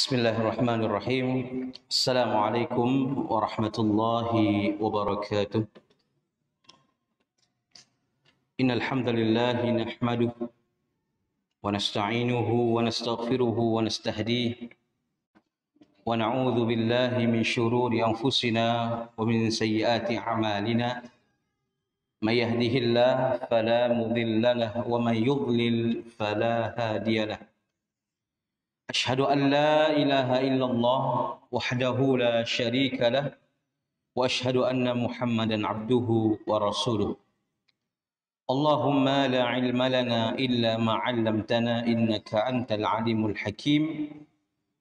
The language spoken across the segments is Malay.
Bismillahirrahmanirrahim. Assalamualaikum warahmatullahi wabarakatuh. Innal hamdalillah nahmaduhu wa nasta'inuhu wa nastaghfiruhu wa nastahdihi wa na'udzu billahi min shururi anfusina wa min sayyiati a'malina. May yahdihillahu fala mudilla lahu wa may yudlil fala hadiya lahu. أشهد أن لا إله إلا الله وحده لا شريك له وأشهد أن محمدا عبده ورسوله. اللهم لا علم لنا إلا ما علمتنا إنك أنت العليم الحكيم.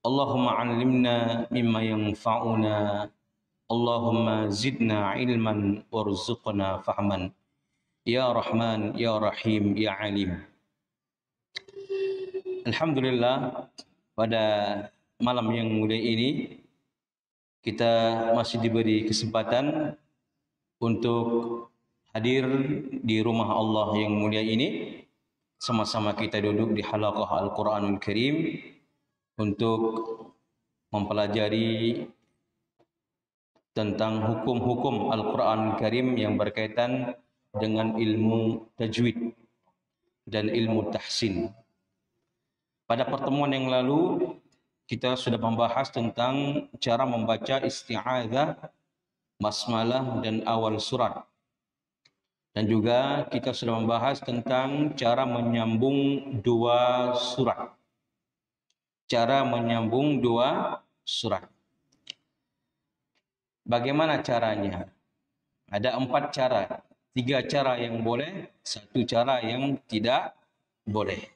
اللهم علمنا مما ينفعنا اللهم زدنا علما وارزقنا فهما يا رحمن يا رحيم يا عليم. Alhamdulillah, pada malam yang mulia ini kita masih diberi kesempatan untuk hadir di rumah Allah yang mulia ini. Sama-sama kita duduk di halaqah Al-Quranul Karim untuk mempelajari tentang hukum-hukum Al-Quranul Karim yang berkaitan dengan ilmu tajwid dan ilmu tahsin. Pada pertemuan yang lalu kita sudah membahas tentang cara membaca isti'adzah, basmalah dan awal surat. Dan juga kita sudah membahas tentang cara menyambung dua surat. Cara menyambung dua surat. Bagaimana caranya? Ada 4 cara. 3 cara yang boleh, 1 cara yang tidak boleh.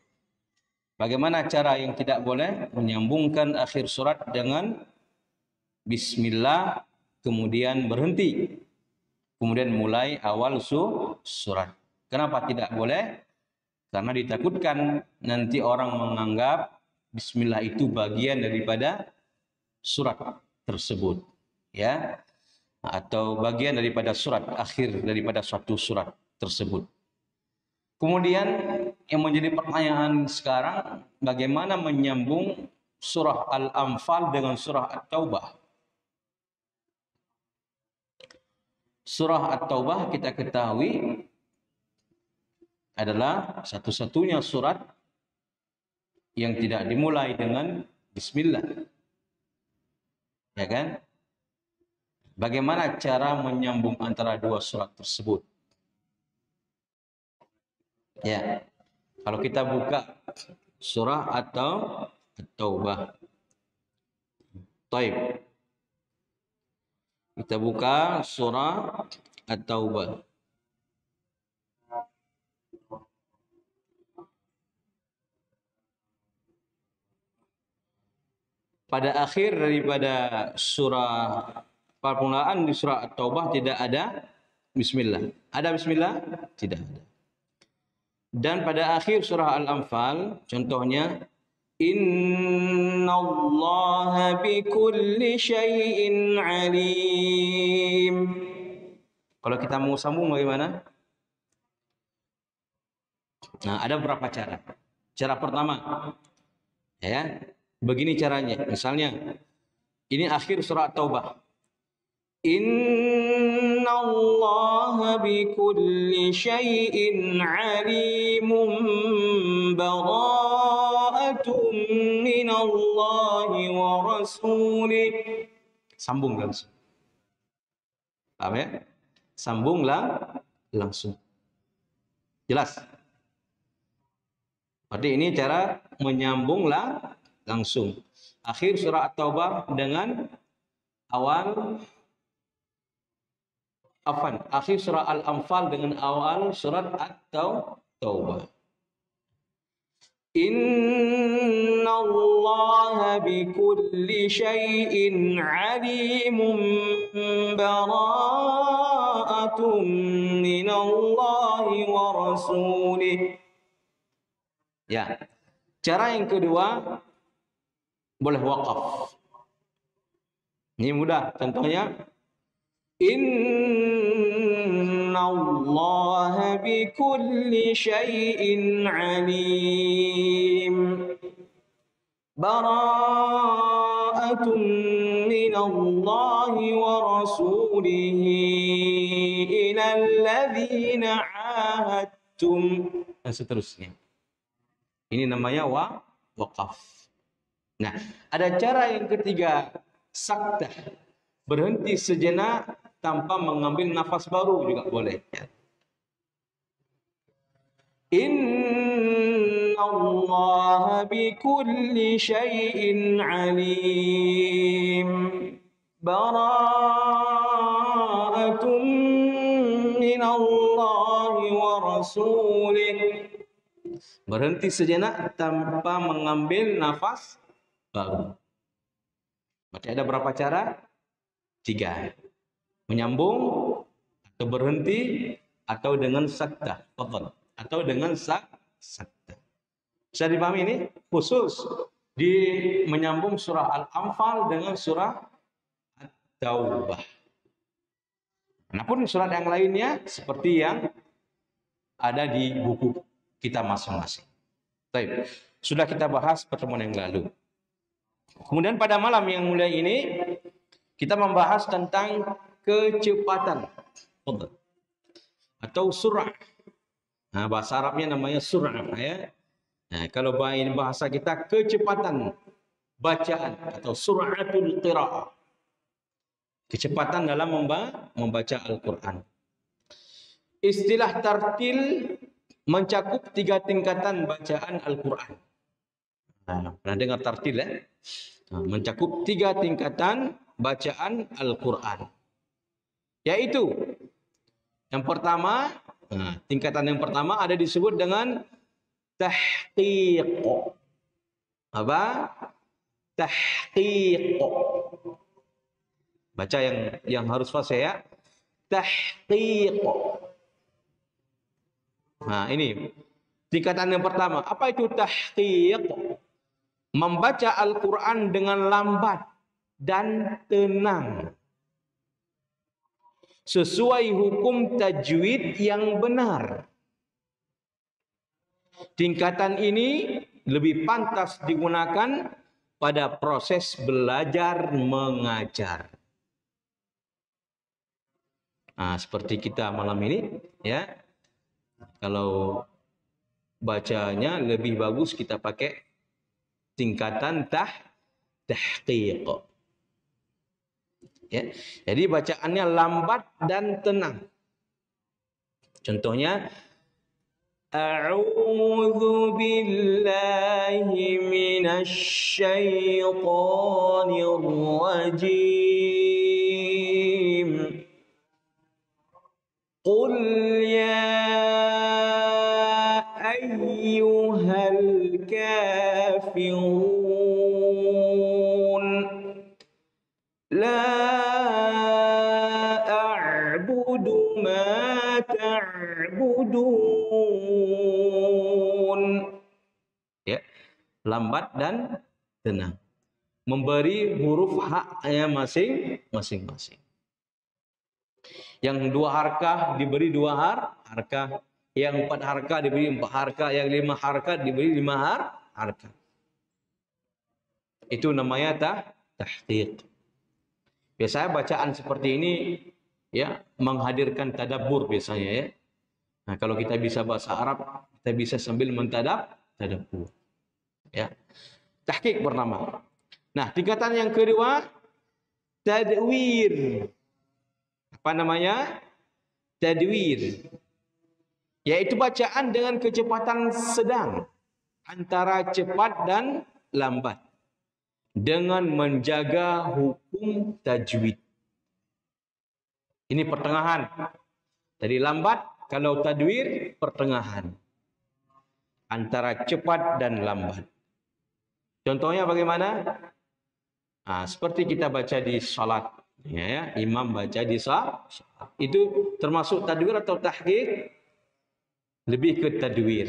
Bagaimana cara yang tidak boleh? Menyambungkan akhir surat dengan bismillah, kemudian berhenti, kemudian mulai awal surat. Kenapa tidak boleh? Karena ditakutkan nanti orang menganggap bismillah itu bagian daripada surat tersebut, ya, atau bagian daripada surat, akhir daripada suatu surat tersebut. Kemudian yang menjadi pertanyaan sekarang, bagaimana menyambung surah Al-Anfal dengan surah At-Taubah? Surah At-Taubah kita ketahui adalah satu-satunya surat yang tidak dimulai dengan bismillah. Ya kan? Bagaimana cara menyambung antara dua surat tersebut? Ya, kalau kita buka surah atau At-Taubah, Taib. Kita buka surah At-Taubah. Pada akhir daripada surah, permulaan di surah At-Taubah tidak ada bismillah. Ada bismillah? Tidak ada. Dan pada akhir surah Al-Anfal, contohnya, Innallaha bikulli syai'in alim. Kalau kita mau sambung bagaimana? Nah, ada beberapa cara. Cara pertama, ya, begini caranya. Misalnya, ini akhir surah At-Taubah. Innallaha bikulli syai'in alimun bara'atun minallahi wa rasulih. Sambung langsung. Paham ya? Sambunglah langsung. Jelas? Berarti ini cara menyambunglah langsung. Akhir surah At-Taubah dengan awal akhir surah Al-Anfal dengan awal surat At-Taubah. Innallaha bikulli syai'in alimun bara'atun minallahi wa rasulih. Ya. Cara yang kedua, boleh waqaf. Ini mudah, contohnya Innallaha bikulli syai'in alim. Bara'atun bara'atun minallahi wa rasulihi ilal ladzina 'ahadtum. Dan seterusnya. Ini namanya waqaf. Nah, ada cara yang ketiga, saktah. Berhenti sejenak tanpa mengambil nafas baru juga boleh. Inna Allah bikulli syai'in alim. Bara'atun minallahi wa rasulih. Berhenti sejenak tanpa mengambil nafas baru. Berarti ada berapa cara? 3. Menyambung, atau berhenti, atau dengan saktah. Atau dengan saktah. Bisa dipahami ini? Khusus di menyambung surah Al-Anfal dengan surah At-Taubah. Adapun surat yang lainnya seperti yang ada di buku kita masing-masing. Baik, sudah kita bahas pertemuan yang lalu. Kemudian pada malam yang mulia ini kita membahas tentang kecepatan atau surah. Nah, bahasa Arabnya namanya surah ya. Nah, kalau bahasa kita kecepatan bacaan atau suratul qiraah. Kecepatan dalam membaca Al-Qur'an. Istilah tartil mencakup 3 tingkatan bacaan Al-Quran. Nah, pernah dengar tartil ya? Nah, mencakup 3 tingkatan bacaan Al-Quran. Yaitu, yang pertama, tingkatan yang pertama ada disebut dengan tahqiq. Apa? Tahqiq. Baca yang harus fasih ya. Tahqiq. Nah, ini tingkatan yang pertama. Apa itu tahqiq? Membaca Al-Quran dengan lambat dan tenang. Sesuai hukum tajwid yang benar. Tingkatan ini lebih pantas digunakan pada proses belajar mengajar. Nah, seperti kita malam ini, ya. Kalau bacanya lebih bagus kita pakai tingkatan tahqiq. Ya. Jadi bacaannya lambat dan tenang. Contohnya A'udzu billahi minasy syaithanir rajim. Qul ya ayyuhal kafirun la a'budu ma ta'budun. Ya, lambat dan tenang. Memberi huruf haknya masing-masing. Yang 2 harkah diberi 2 harkah. Yang 4 harkah diberi 4 harkah. Yang 5 harkah diberi 5 harkah. Itu namanya tahqiq. Biasanya bacaan seperti ini ya menghadirkan tadabbur biasanya ya. Nah, kalau kita bisa bahasa Arab, kita bisa sambil tadabbur. Ya. Tahqiq pertama. Nah, tingkatan yang kedua tadwir. Apa namanya? Tadwir. Yaitu bacaan dengan kecepatan sedang antara cepat dan lambat dengan menjaga hukum tajwid. Ini pertengahan. Tadi lambat, kalau tadwir pertengahan antara cepat dan lambat. Contohnya bagaimana? Nah, seperti kita baca di salat. Ya, imam baca di salat. Itu termasuk tadwir atau tahqiq? Lebih ke tadwir.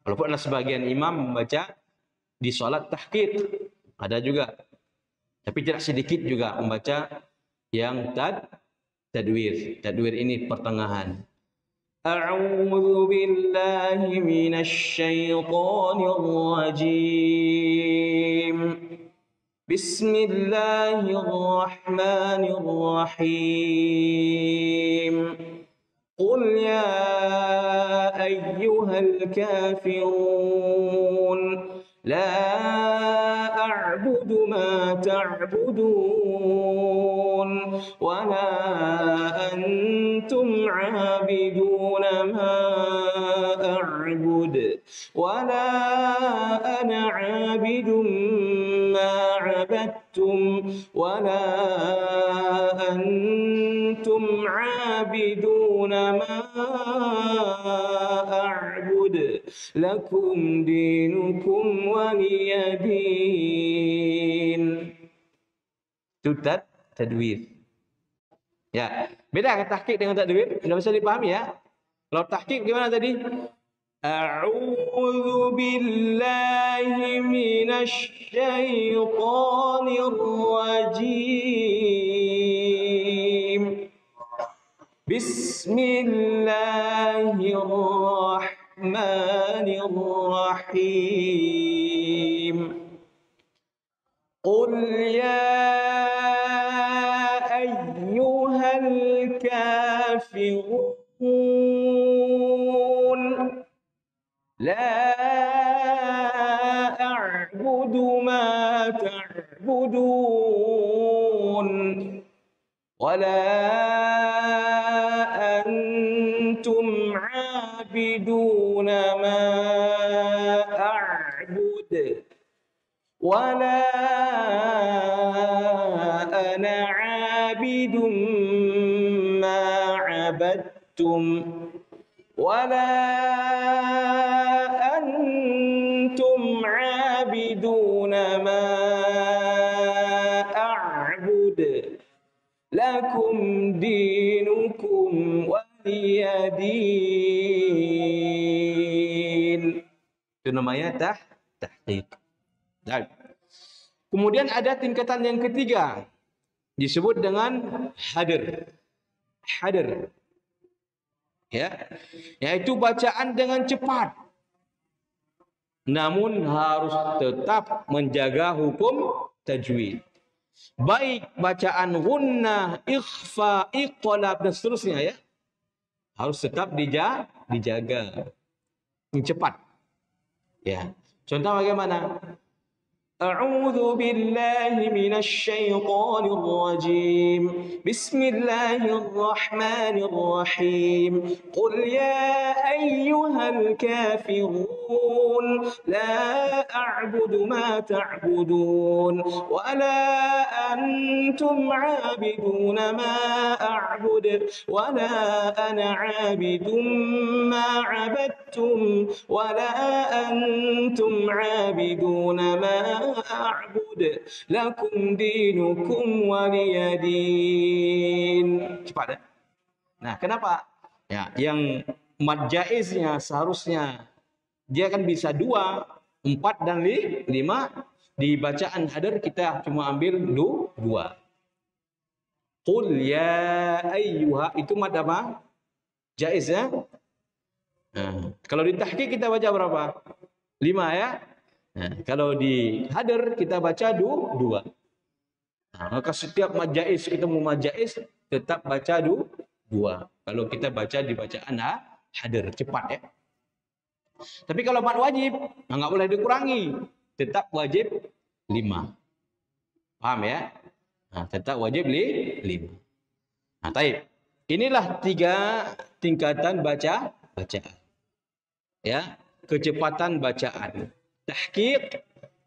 Walaupun ada sebagian imam membaca di salat tahqiq. Ada juga. Tapi tidak sedikit juga membaca yang tadwir. Tadwir ini pertengahan. A'udzu billahi minasy syaithanir rajim. Bismillahirrahmanirrahim. Qul ya ayyuhal kafirun la a'budu ma ta'budun wa la antum 'abiduna ma a'bud wa la ana 'abidun ma 'abadtum wa la antum 'abiduna ma a'bud lakum dinukum waliyadin. Itu tadwir. Ya, beda kan tahqiq dengan tadwir? Sudah bisa dipahami ya? Kalau tahqiq gimana tadi? A'udzu billahi minasy syaithanir rajim. Bismillahirrahmanirrahim. Qul ya ayyuhal kafirun la a'budu ma ta'budun wa la antum 'abiduna ma a'bud wa la ana 'abidun ma 'abadtum wa la antum 'abiduna ma a'bud lakum dinukum waliyadin. Itu namanya tahqiq. Kemudian ada tingkatan yang ketiga disebut dengan hadir. Hadir. Ya, yaitu bacaan dengan cepat. Namun harus tetap menjaga hukum tajwid. Baik bacaan gunnah, ikhfa, iqlab dan seterusnya ya. Harus tetap dijaga. Yang cepat. Ya. Contoh bagaimana? A'udzu billahi minasy syaithanir rajim. Bismillahirrahmanirrahim. Qul ya ayyuhal kafirun la a'budu ma ta'budun wa la antum 'abiduna ma a'bud wa la ana 'abidun ma 'abadtum wa la antum 'abiduna ma a'bud lakum dinukum waliyadin. Cepat ya? Nah, kenapa? Ya, yang mad jaiznya seharusnya dia kan bisa 2, 4 dan 5. Di bacaan hadir kita cuma ambil 2. Qul ya ayyuha itu mad apa? Jaiz ya? Nah, kalau di tahqiq kita baca berapa? 5 ya? Nah, kalau di hadir kita baca 2. Nah, maka setiap mad jaiz ketemu mad jaiz tetap baca 2. Kalau kita baca di bacaan hadir cepat ya. Tapi kalau mad wajib nggak boleh dikurangi, tetap wajib 5. Paham ya? Nah, tetap wajib 5. Nah, taib. Inilah 3 tingkatan bacaan. Ya, kecepatan bacaan. Tahqiq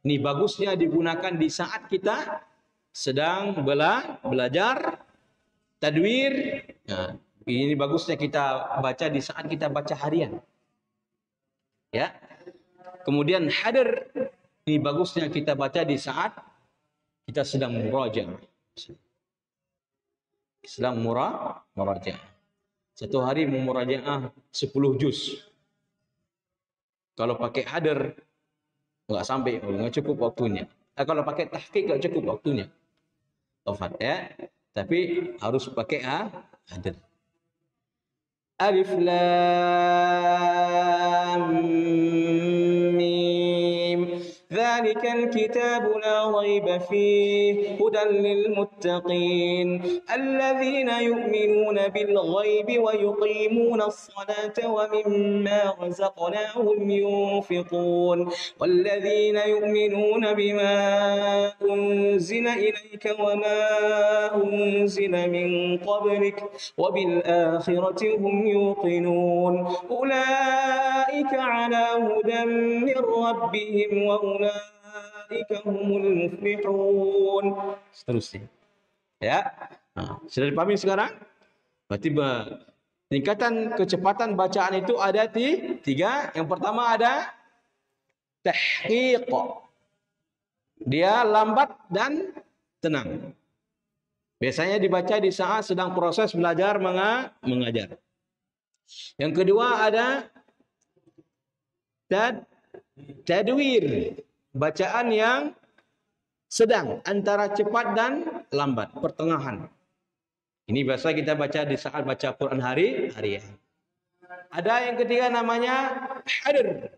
ini bagusnya digunakan di saat kita sedang belajar tadwir. Nah, ini bagusnya kita baca di saat kita baca harian. Ya. Kemudian hadir ini bagusnya kita baca di saat kita sedang murajaah. Sedang murajaah. Satu hari memurajaah 10 juz. Kalau pakai hadir nggak sampai, nggak cukup waktunya. Kalau pakai tahqiq nggak cukup waktunya. Tofat ya. Tapi harus pakai hadir. Alif lam mim. ذلك الكتاب لا ريب فيه هدى للمتقين الذين يؤمنون بالغيب ويقيمون الصلاة ومما رزقناهم ينفقون والذين يؤمنون بما أنزل إليك وما أنزل من قبلك وبالآخرة هم يوقنون أولئك على هدى من ربهم وأولئك هم المفلحون. Seterusnya. Ya. Sudah dipahami sekarang? Berarti tingkatan kecepatan bacaan itu ada tiga. Yang pertama ada tahqiq. Dia lambat dan tenang. Biasanya dibaca di saat sedang proses belajar mengajar. Yang kedua ada tadwir, bacaan yang sedang antara cepat dan lambat, pertengahan. Ini biasa kita baca di saat baca Quran harian. Ada yang ketiga namanya hadr,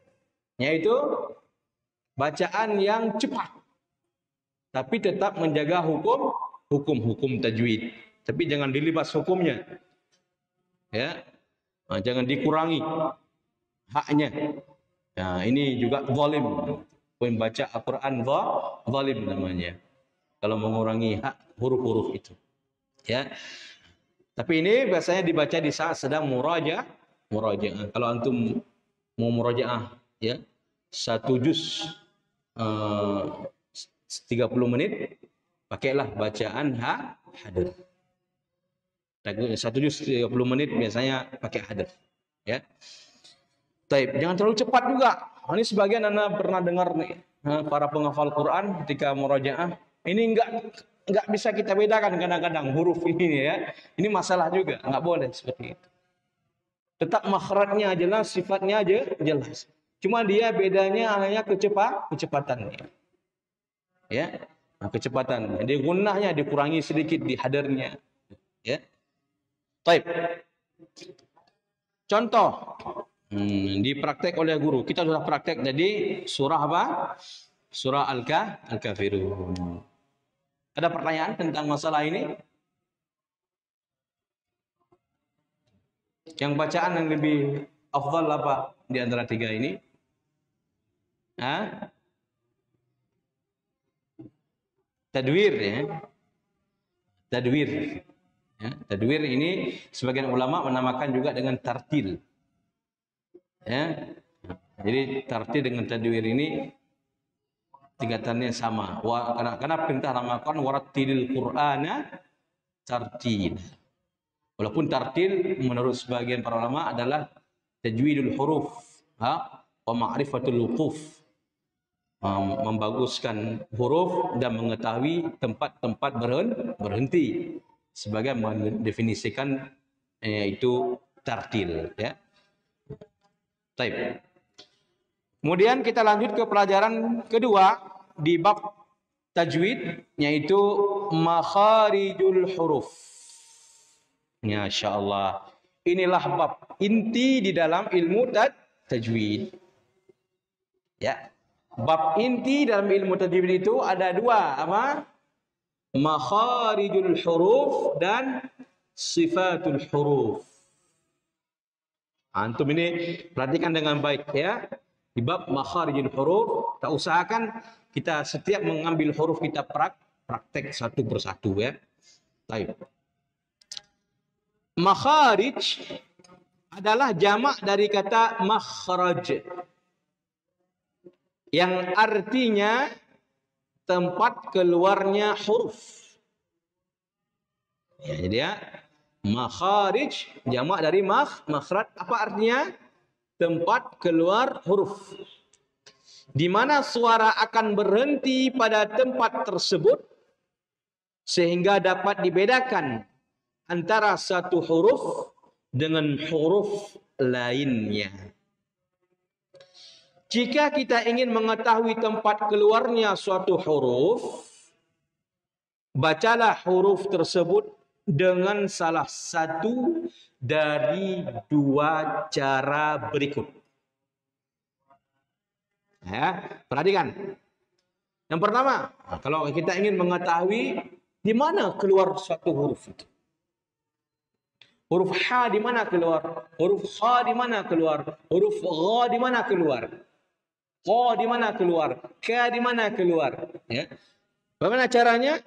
yaitu bacaan yang cepat, tapi tetap menjaga hukum tajwid. Tapi jangan dilibas hukumnya. Ya. Jangan dikurangi haknya. Nah, ini juga zalim. Pembaca Al-Quran zalim namanya. Kalau mengurangi hak huruf-huruf itu. Ya. Tapi ini biasanya dibaca di saat sedang murajaah. Kalau antum mau murajaah ya, 1 juz 30 menit, pakailah bacaan hadr. 1 juz 30 menit biasanya pakai hadr. Ya. Taib, jangan terlalu cepat juga. Ini sebagian anak pernah dengar nih, para penghafal Quran ketika murajaah, ini enggak bisa kita bedakan kadang-kadang huruf ini ya. Ini masalah juga, enggak boleh seperti itu. Tetap makhrajnya jelas, sifatnya aja jelas. Cuma dia bedanya hanya kecepatannya. Ya. Kecepatan. Jadi gunnahnya dikurangi sedikit di hadarnya. Ya. Taib. Contoh dipraktek oleh guru. Kita sudah praktek jadi surah apa? Surah Al-Kafirun. Ada pertanyaan tentang masalah ini? Yang bacaan yang lebih afdal apa di antara tiga ini? Tadwir ya. Tadwir. Ya, tadwir ini sebagian ulama menamakan juga dengan tartil. Ya. Jadi tartil dengan tadwir ini tingkatannya sama. Karena perintah namakan warattilil Qur'ana tartil. Walaupun tartil menurut sebagian para ulama adalah tajwidul huruf, wa ma'rifatul wuquf. Membaguskan huruf dan mengetahui tempat-tempat berhenti. Sebagai mendefinisikan itu tartil ya. Baik. Kemudian kita lanjut ke pelajaran kedua di bab tajwid, yaitu makharijul huruf. Masya Allah. Inilah bab inti di dalam ilmu tajwid. Ya. Bab inti dalam ilmu tajwid itu ada dua, apa? Makharijul huruf dan sifatul huruf. Antum ini perhatikan dengan baik ya. Di bab makharijul huruf, kita usahakan kita setiap mengambil huruf kita praktek satu persatu ya. Baik. Makharij adalah jamak dari kata makhraj, yang artinya tempat keluarnya huruf. Ya, jadi ya, makharij jamak dari makhraj, apa artinya? Tempat keluar huruf. Di mana suara akan berhenti pada tempat tersebut sehingga dapat dibedakan antara satu huruf dengan huruf lainnya. Jika kita ingin mengetahui tempat keluarnya suatu huruf, bacalah huruf tersebut dengan salah satu dari dua cara berikut. Ya, perhatikan. Yang pertama, kalau kita ingin mengetahui di mana keluar suatu huruf itu. Huruf H di mana keluar? Huruf Kha di mana keluar? Huruf Gha di mana keluar? Qa di mana keluar? Ka di mana keluar? Ya. Bagaimana caranya?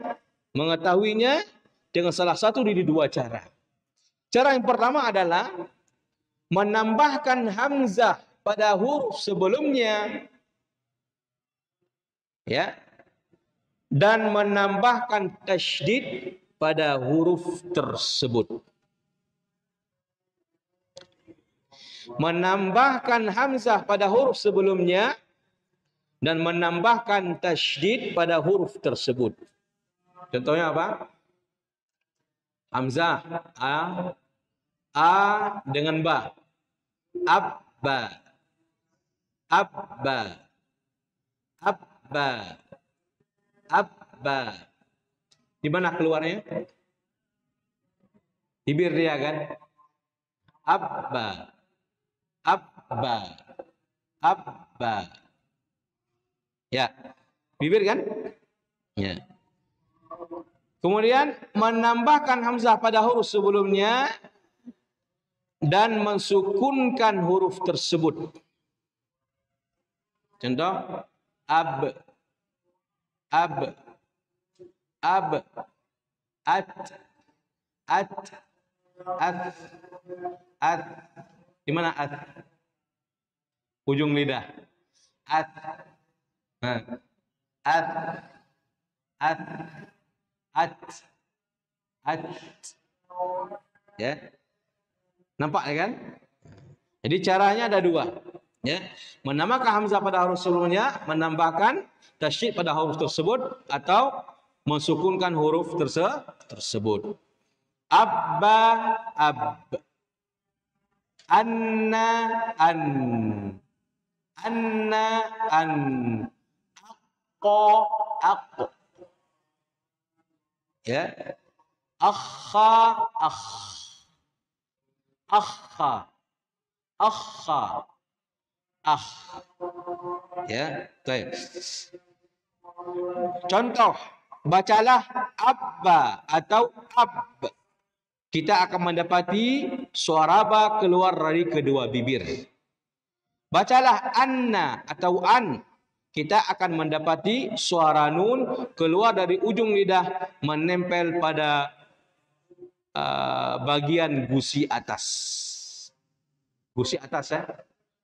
Mengetahuinya dengan salah satu dari dua cara. Cara yang pertama adalah menambahkan hamzah pada huruf sebelumnya, ya, dan menambahkan tasydid pada huruf tersebut. Menambahkan hamzah pada huruf sebelumnya dan menambahkan tasydid pada huruf tersebut. Contohnya apa? Hamzah a dengan ba. Abba. Abba. Abba. Abba. Di mana keluarnya? Bibir dia kan? Abba. Abba. Abba. Ya. Bibir kan? Ya. Kemudian menambahkan hamzah pada huruf sebelumnya dan mensukunkan huruf tersebut. Contoh ab, ab, ab, at, at, at. Di mana at? Ujung lidah. At, at, at, at. Ya. Nampak kan? Jadi caranya ada dua. Ya. Menambahkan hamzah pada huruf sebelumnya, menambahkan tasydid pada huruf tersebut, atau mensukunkan huruf tersebut. Abba, ab. Anna, an. Anna, an. Aqqa, aqq. Ya. Akha, akh. Akha, akha, akh. Ya, baik. Contoh, bacalah abba atau ab. Kita akan mendapati suara ba keluar dari kedua bibir. Bacalah anna atau an. Kita akan mendapati suara nun keluar dari ujung lidah menempel pada bagian gusi atas. Gusi atas ya.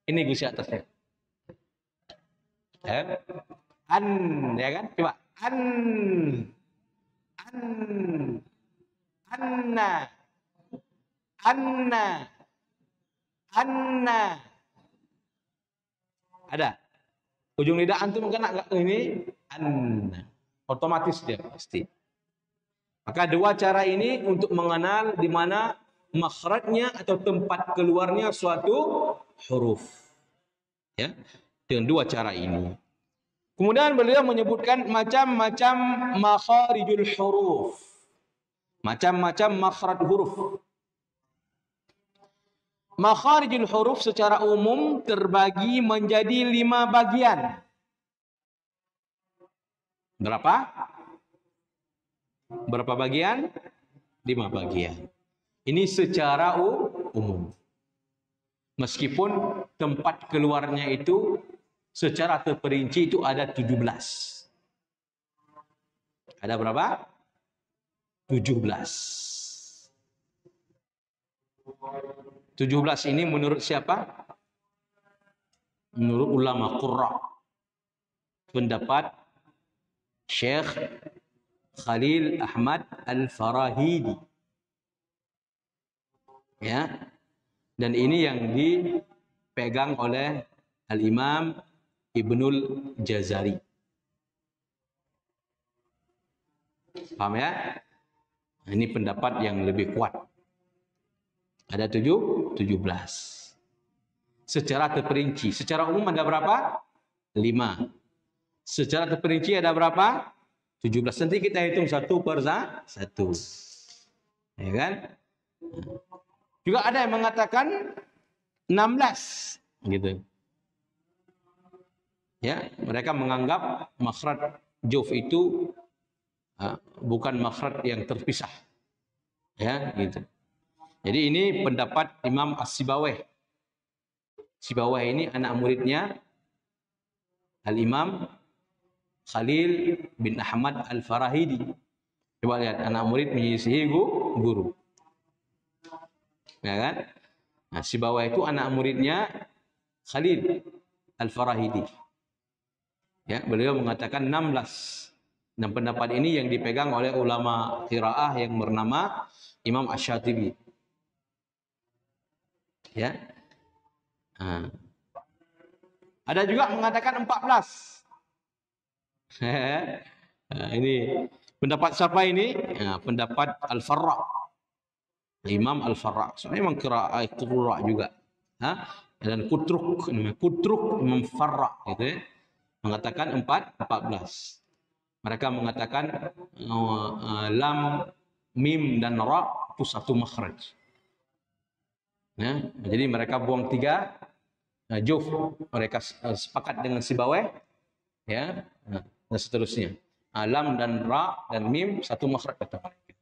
Ini gusi atasnya. Ya. An, ya kan? Coba. An. An. Anna. Anna. Anna. Ada? Ujung lidah antum kena enggak ini? Anna. Otomatis dia pasti. Maka dua cara ini untuk mengenal di mana makhrajnya atau tempat keluarnya suatu huruf. Ya, dengan dua cara ini. Kemudian beliau menyebutkan macam-macam makharijul huruf. Macam-macam makhraj huruf. Makharijul huruf secara umum terbagi menjadi 5 bagian. Berapa? Berapa bagian? 5 bagian. Ini secara umum. Meskipun tempat keluarnya itu secara terperinci itu ada 17. Ada berapa? 17. 17 ini menurut siapa? Menurut ulama qurra. Pendapat Syekh Khalil Ahmad Al-Farahidi. Ya. Dan ini yang dipegang oleh Al-Imam Ibnul Jazari. Paham ya? Ini pendapat yang lebih kuat. Ada 17. Secara terperinci. Secara umum ada berapa? 5. Secara terperinci ada berapa? 17. Nanti kita hitung satu per satu. Ya kan? Juga ada yang mengatakan 16. Gitu. Ya, mereka menganggap makhraj Juf itu bukan makhraj yang terpisah. Ya, gitu. Jadi ini pendapat Imam As-Sibawayh. Sibawayh ini anak muridnya Al-Imam Khalil bin Ahmad Al-Farahidi. Coba lihat, anak murid menyisihi guru. Ya kan? Nah, Sibawayh itu anak muridnya Khalil Al-Farahidi. Ya, beliau mengatakan 16. Dan pendapat ini yang dipegang oleh ulama qiraah yang bernama Imam Asy-Syatibi. Ya. Nah. Ada juga mengatakan 14. Nah, ini pendapat siapa ini? Ya, pendapat Al-Farra. Imam Al-Farra. Soalnya memang qiraah juga. Dan Kutruk Imam Farra gitu ya. Mengatakan 14. Mereka mengatakan lam, mim dan ra itu satu makhraj. Ya, jadi mereka buang 3 juf. Mereka sepakat dengan Sibawayh, ya, dan seterusnya. Lam dan ra dan mim satu makhraj kata mereka.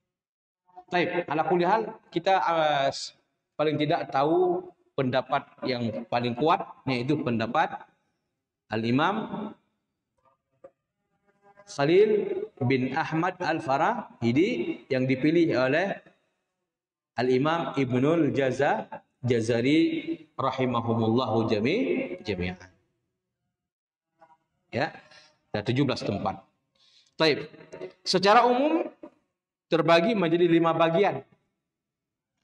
Baik, ala kulli hal kita paling tidak tahu pendapat yang paling kuat, yaitu pendapat Al-Imam Khalil bin Ahmad Al-Farahidi yang dipilih oleh Al-Imam Ibnul Jazari rahimahumullahu jami'an. Ya, ada 17 tempat. Baik. Secara umum terbagi menjadi 5 bagian.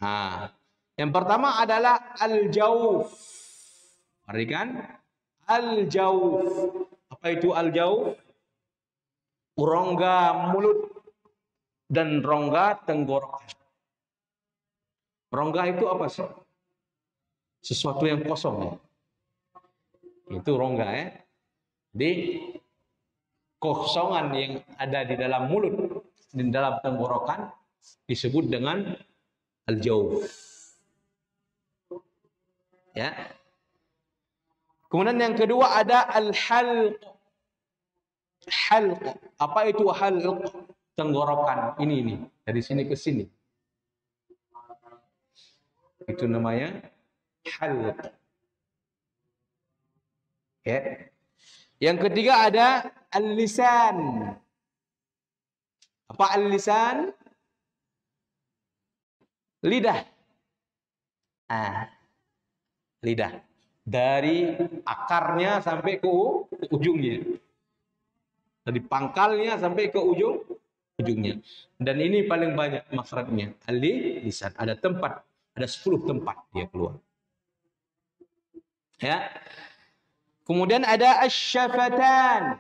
Nah, yang pertama adalah al-jawf. Perhatikan, al-jawf. Apa itu al-jawf? Rongga mulut dan rongga tenggorokan. Rongga itu apa sih? Sesuatu yang kosong ya. Itu rongga ya. Jadi kosongan yang ada di dalam mulut, di dalam tenggorokan disebut dengan al-jawf. Ya. Kemudian yang kedua ada al-halq. Halq. Apa itu halq? Tenggorokan. Ini dari sini ke sini. Itu namanya halq. Ya. Yang ketiga ada al-lisan. Apa al-lisan? Lidah. Lidah. Dari akarnya sampai ke ujungnya. Dari pangkalnya sampai ke ujungnya. Dan ini paling banyak makhrajnya. Al-lisan. Ada 10 tempat dia keluar. Ya. Kemudian ada asy-syafatan.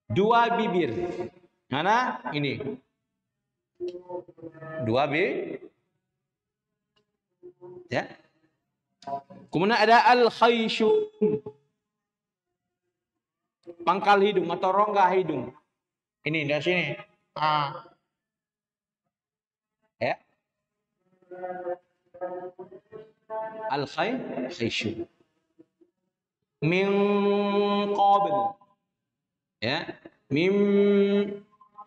2 bibir. Mana? Ini. 2 bibir. Ya. Kemudian ada al-khayshum. Pangkal hidung atau rongga hidung. Ini dari sini. Ya. Al-khayshum. Min qabl. Ya. Mim.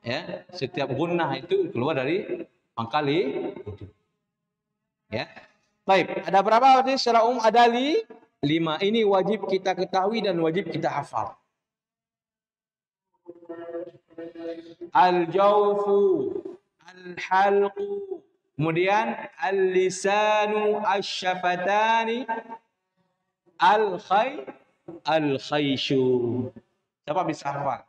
Ya. Setiap gunnah itu keluar dari pangkal hidung. Ya. Baik. Ada berapa berarti secara umum? Ada 5. Ini wajib kita ketahui dan wajib kita hafal. Al-jawfu, al-halqu, kemudian al-lisanu, asy-syafatani, al-khayshu. Siapa bisa hafal?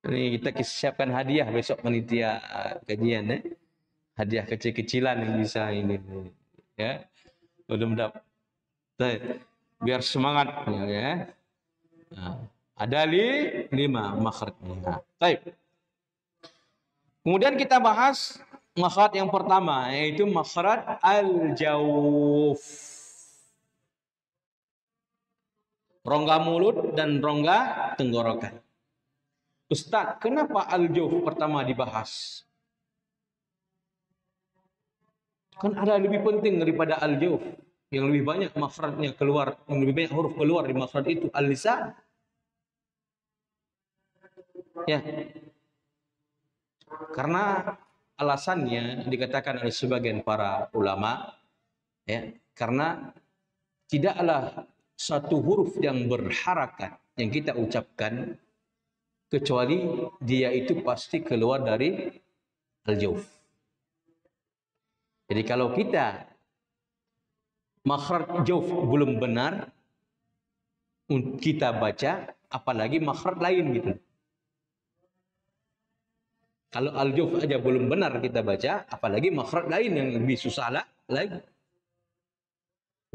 Ini kita siapkan hadiah besok panitia kajian ya. Hadiah kecil-kecilan yang bisa ini ya. Belum dapat. Biar semangat ya. Nah. Ada 5 makhrajnya. Baik. Kemudian kita bahas makhraj yang pertama, yaitu makhraj al-jawf. Rongga mulut dan rongga tenggorokan. Ustaz, kenapa al-jawf pertama dibahas? Kan ada lebih penting daripada al-jawf. yang lebih banyak makhrajnya keluar, yang lebih banyak huruf keluar di makhraj itu al-lisan. Ya. Karena alasannya dikatakan oleh sebagian para ulama, ya, karena tidaklah satu huruf yang berharakat yang kita ucapkan kecuali dia itu pasti keluar dari al-jawf. Jadi kalau kita makhraj jawf belum benar kita baca, apalagi makhraj lain gitu. Kalau al-jawf aja belum benar kita baca, apalagi makhraj lain yang lebih susah lagi.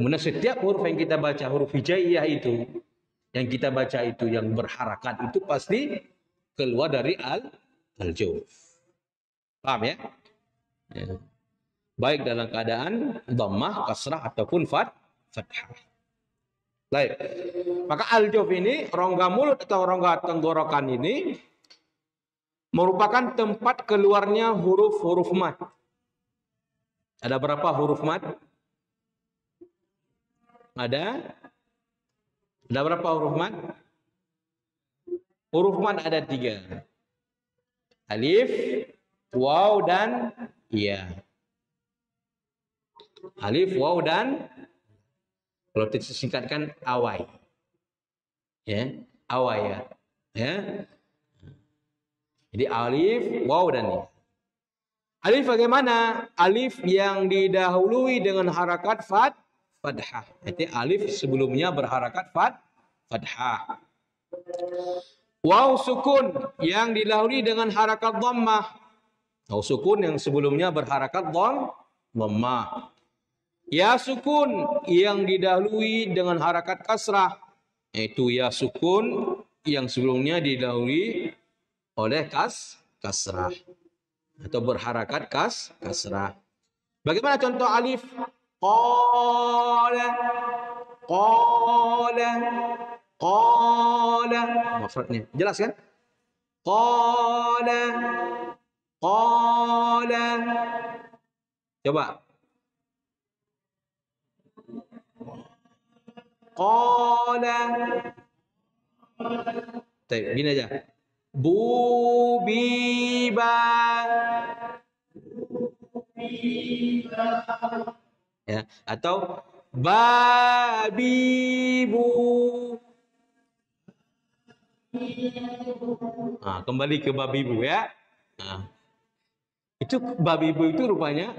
Kemudian setiap huruf yang kita baca, huruf hijaiyah itu, yang kita baca itu yang berharakat itu pasti keluar dari al-jawf. Paham ya? Ya. Baik dalam keadaan dhammah, kasrah ataupun fathah. Baik. Maka al-jawf ini, rongga mulut atau rongga tenggorokan ini merupakan tempat keluarnya huruf-huruf mad. Ada berapa huruf mad? Ada berapa huruf mad? Huruf mad ada 3. Alif, waw, dan ya. Alif, waw, dan kalau disingkatkan awai. Ya, awai ya. Ya. Jadi alif, waw, dan ya. Alif bagaimana? Alif yang didahului dengan harakat fathah. Jadi alif sebelumnya berharakat fathah. Waw sukun yang didahului dengan harakat dhammah. Waw sukun yang sebelumnya berharakat dhammah. Ya sukun yang didahului dengan harakat kasrah. Yaitu ya sukun yang sebelumnya didahului oleh kasrah atau berharakat kasrah. Bagaimana contoh alif? Qala, qala, qala. Maksudnya jelas kan? Qala, qala. Coba. Qala. Gini aja. Bubiba. Ya, atau babibu. Nah, kembali ke babibu ya. Nah, itu babibu itu rupanya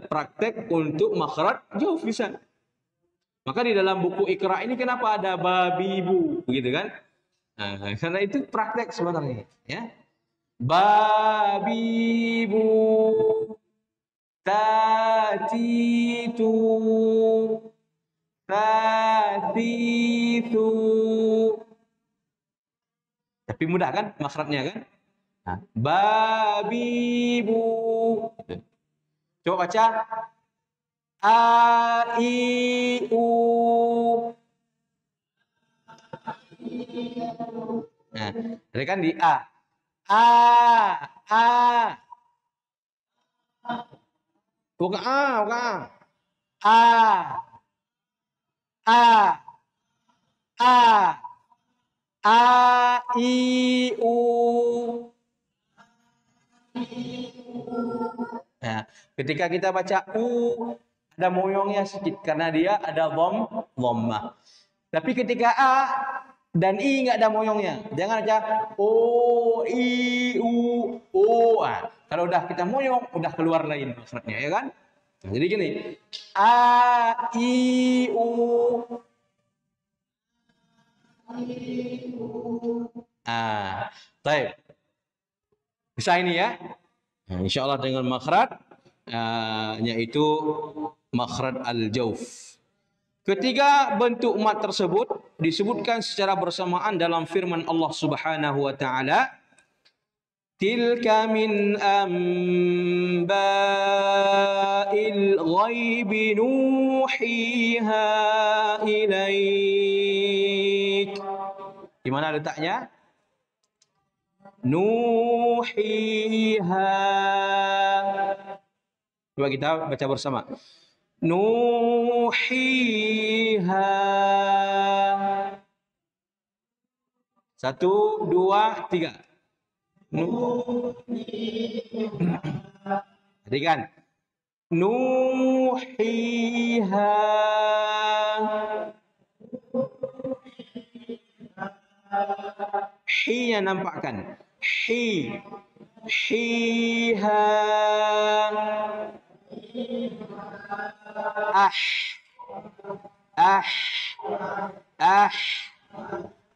praktek untuk makhraj jawf bisa. Maka di dalam buku Iqra ini kenapa ada babibu, begitu kan? Nah, karena itu praktek sebenarnya, ya. Babibu, tatitu, tatitu. Tapi mudah kan makhrajnya kan? Nah, babibu. Coba baca. A, I, U. Nah, ini kan di A. A, A. Bukan A, bukan A. A, A. A, I, U. Nah, ketika kita baca U, ada moyongnya sedikit karena dia ada dhammah. Tapi ketika A dan I nggak ada moyongnya. Jangan aja O, I, U, O. Nah, kalau udah kita moyong, udah keluar lain maksudnya, ya kan? Nah, jadi gini, A, I, U. Ah, baik. Bisa ini ya? Nah, insya Allah dengan makhraj, yaitu makhraj al-jawf. Ketiga bentuk mat tersebut disebutkan secara bersamaan dalam firman Allah Subhanahu wa taala, tilka min amba'il ghaibi nuhiha ilaik. Di mana letaknya? Nuhiha. Coba kita baca bersama. nuhiha. 1, 2, 3. Jadi kan nuhiha. Hi-nya nampakkan. Hiha. Ah. Ah. Ah.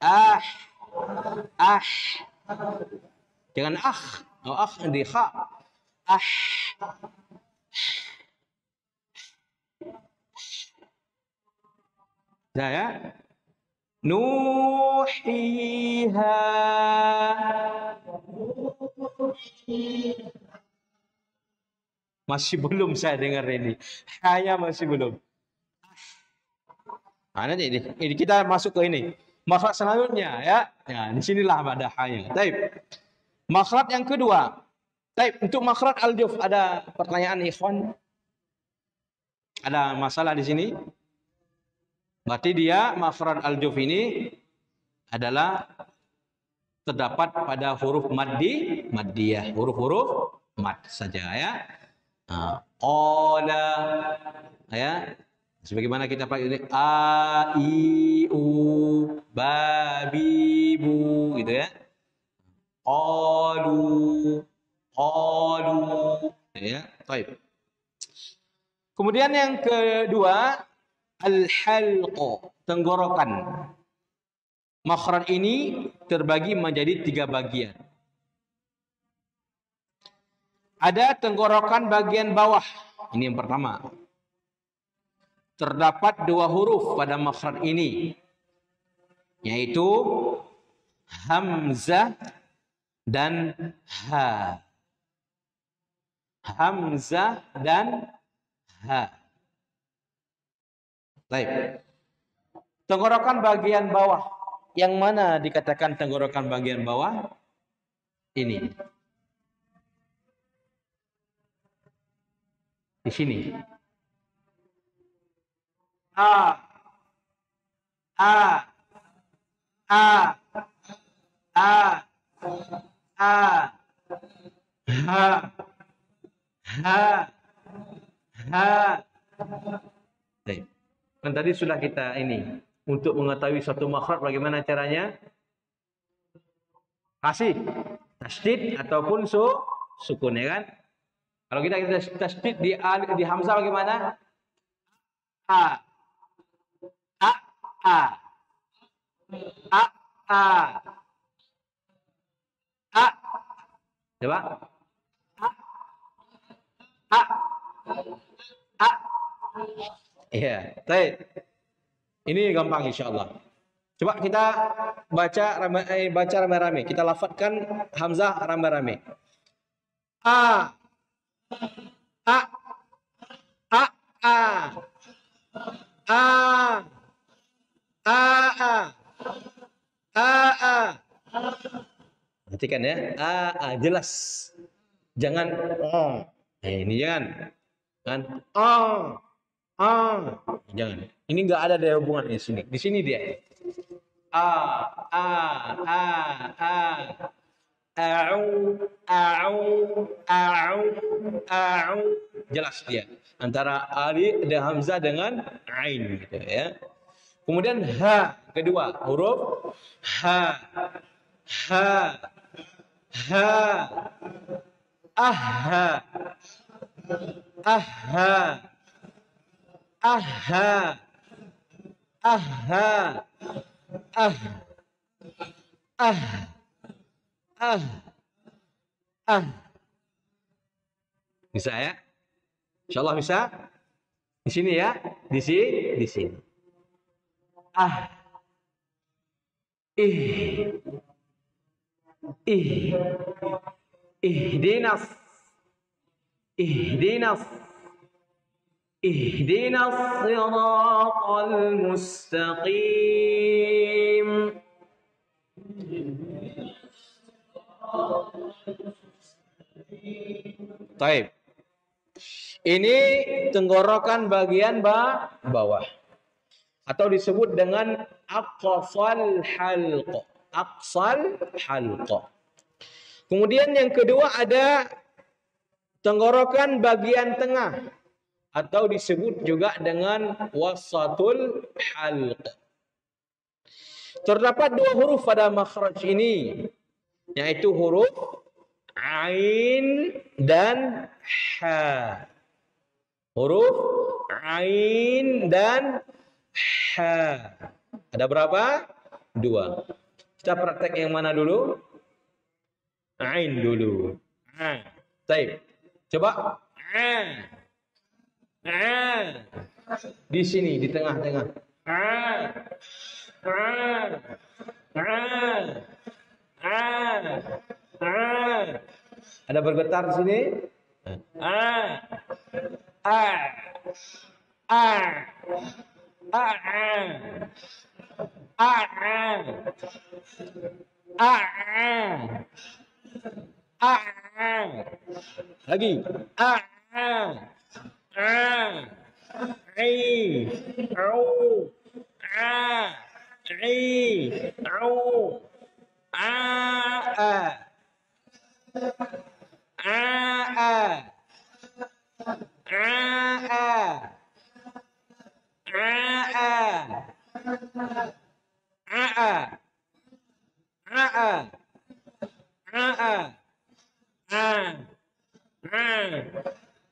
Ah. Ah. Jangan di kha. Ah. Dah ya. Nuhiha. Masih belum saya dengar ini. Hanya masih belum. Nah, nanti ini kita masuk ke ini. Makhraj selanjutnya ya. Ya, di sinilah ada hanya. Baik. Makhraj yang kedua. Baik, untuk makhraj al-juf ada pertanyaan ikhwan? Ada masalah di sini? Berarti dia makhraj al-juf ini adalah terdapat pada huruf maddiyah, huruf-huruf mad saja ya. Qala ya. Sebagaimana kita pakai ini a i u ba bi bu gitu ya. Qalu ya. Baik. Kemudian yang kedua al-halq, tenggorokan. Makhraj ini terbagi menjadi 3 bagian. Ada tenggorokan bagian bawah. Ini yang pertama. Terdapat 2 huruf pada makhraj ini, yaitu hamzah dan ha. Hamzah dan ha. Baik. Tenggorokan bagian bawah. Yang mana dikatakan tenggorokan bagian bawah? Ini. Di sini. A. A. A. A. A. Ha. Ha. Ha. Baik. Kan tadi sudah kita ini. Untuk mengetahui satu makhraj bagaimana caranya? Kasih tasydid ataupun sukun ya kan? Kalau kita tasydid di hamzah bagaimana? A. A. A. A. A. A. Coba. A. A. A. Iya, baik. Ini gampang insyaallah. Coba kita baca rame-rame. Kita lafadzkan hamzah rame-rame. A. A. A. A. A. A. A. Perhatikan ya. A. Jelas. Jangan ini jangan. Kan? Jangan. Ini enggak ada daya hubungan di sini. Di sini dia. Jelas dia. Antara alif dan hamzah dengan ain gitu ya. Kemudian ha kedua, huruf ha. Ha. Ha. Aha. Aha. Aha. Aha. Ah. Ah. Ah. Ah. Bisa ya? Insyaallah bisa. Di sini ya, di sini. Ah. Ihdinas siratal mustaqim. Baik. Ini tenggorokan bagian bawah. Atau disebut dengan aqsal halqa. Aqsal halqa. Kemudian yang kedua ada tenggorokan bagian tengah. Atau disebut juga dengan wasatul halqa. Terdapat dua huruf pada makhraj ini. Yaitu huruf Ain dan Ha. Huruf Ain dan Ha. Ada berapa? Dua. Kita praktek yang mana dulu? Ain dulu. Baik. Coba. Di sini, di tengah-tengah. Ada bergetar di sini? Lagi.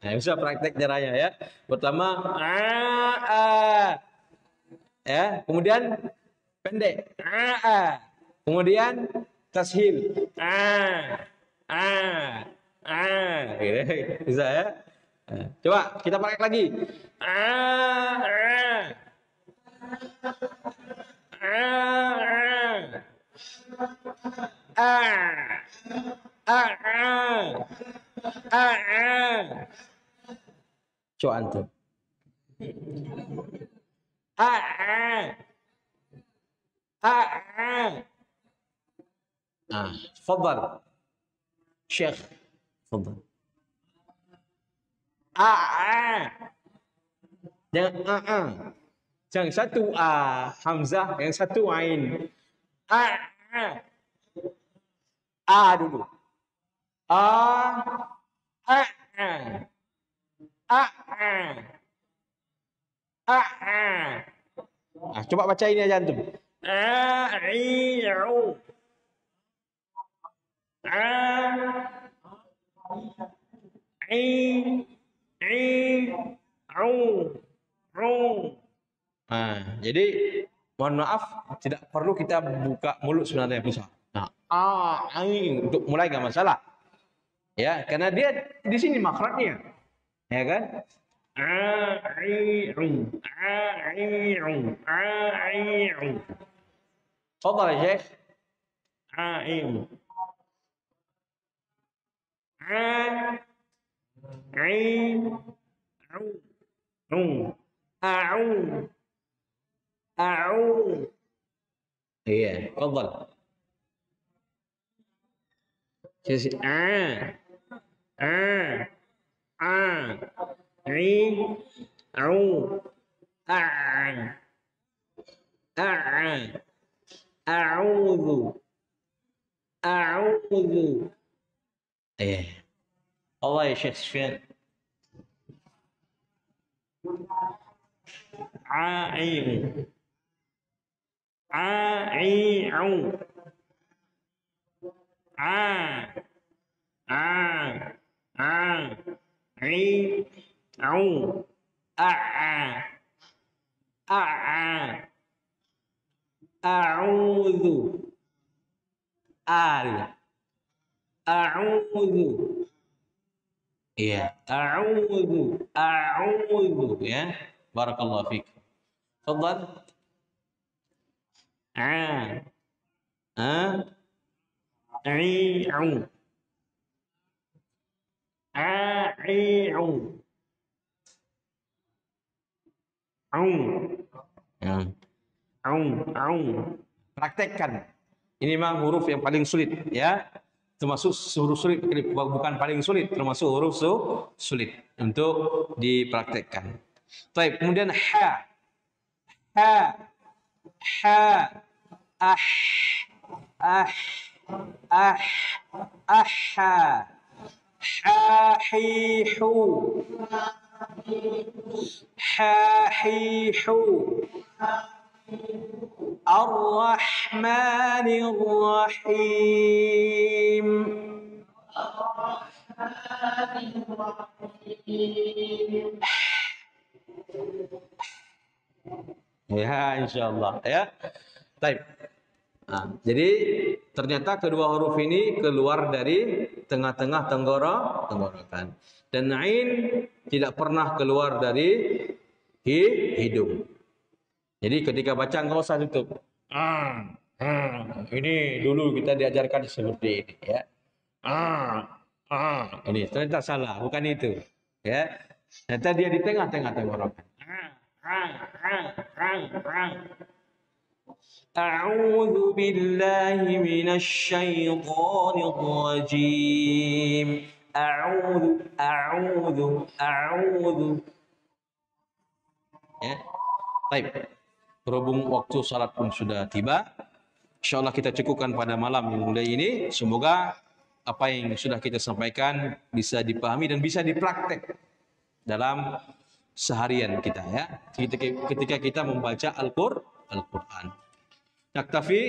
Nah, bisa praktek caranya ya. Pertama ya, kemudian pendek. Kemudian tashil. Gitu. Bisa ya. Coba kita praktek lagi. Coba antum. تفضل شيخ تفضل. Jangan satu hamzah, yang satu ain. Dulu. Coba baca ini aja antum. Jadi mohon maaf, tidak perlu kita buka mulut sebenarnya bisa. Nah, untuk mulai nggak masalah. Ya, karena dia di sini makhrajnya. Ya kan? Tafadhal ya Syekh. Iya, tafadhal. Sisi أعوذ. إيه الله يا شيخ سفيان. عائن أعوذ أعوذ. Iya, a'udzu ya. Barakallahu fiik. Tafadhal. Praktekkan. Ini memang huruf yang paling sulit ya. termasuk huruf sulit, bukan paling sulit, termasuk huruf sulit untuk dipraktekkan. Baik, kemudian ha, ha, ah, aha, hahihu, hahihu, الرحمن الرحيم. Ya, insyaallah ya. Baik. Nah, jadi ternyata kedua huruf ini keluar dari tengah-tengah tenggorokan. Dan ain tidak pernah keluar dari hidung. Jadi ketika baca enggak usah tutup. Ini dulu kita diajarkan seperti ini ya. Ini ternyata salah, bukan itu. Ya. Ternyata dia di tengah-tengah tenggorokan. A'udzu billahi minasy syaithanir rajim. A'udzu. Ya. Baik. Berhubung waktu salat pun sudah tiba, insyaallah kita cukupkan pada malam yang mulia ini. Semoga apa yang sudah kita sampaikan bisa dipahami dan bisa dipraktek dalam seharian kita ya. Ketika kita membaca Al-Qur'an. Naktafi,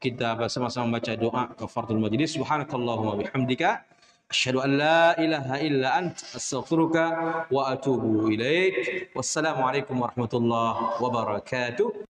kita bersama-sama membaca doa kafaratul majlis. Subhanakallahumma bihamdika asyhadu an la ilaha illa ant astaghfiruka wa atubu ilaik. Wassalamualaikum warahmatullahi wabarakatuh.